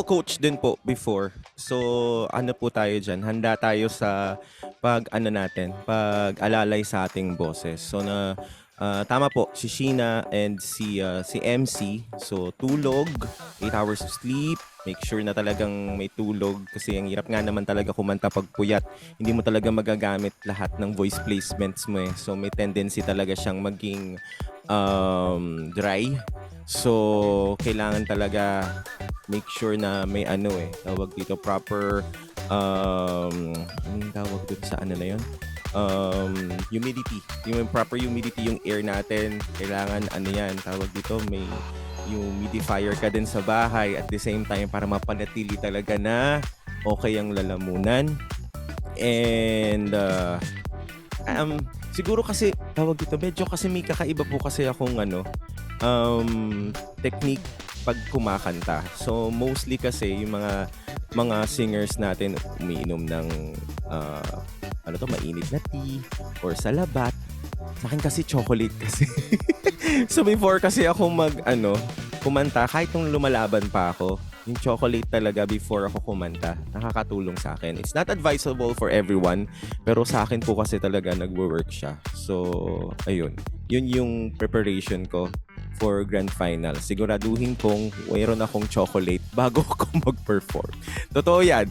ako coach din po before. So, ano po tayo dyan? Handa tayo sa pag-alalay sa ating boses. So, tama po, si Sheena and si MC. So, tulog, 8 hours of sleep. Make sure na talagang may tulog kasi ang hirap nga naman talaga kumanta pag puyat. Hindi mo talaga magagamit lahat ng voice placements mo eh. So, may tendency talaga siyang maging dry. So, kailangan talaga make sure na may tawag dito, proper, anong tawag dito sa ano na yun? Humidity. Yung proper humidity yung air natin. Kailangan, tawag dito, may humidifier ka din sa bahay at the same time para mapanatili talaga na okay ang lalamunan. And, siguro kasi, tawag dito, medyo kasi may kakaiba po kasi akong technique pag kumakanta. So mostly kasi yung mga singers natin umiinom ng mainit na tea or sa labat. Sa akin kasi chocolate kasi. So before kasi ako kumanta kahit nung lumalaban pa ako, yung chocolate talaga before ako kumanta, nakakatulong sa akin. It's not advisable for everyone, pero sa akin po kasi talaga nagwo-work siya. So ayun, yun yung preparation ko for grand final. Siguraduhin kong mayroon akong chocolate bago ako mag-perform. Totoo yan.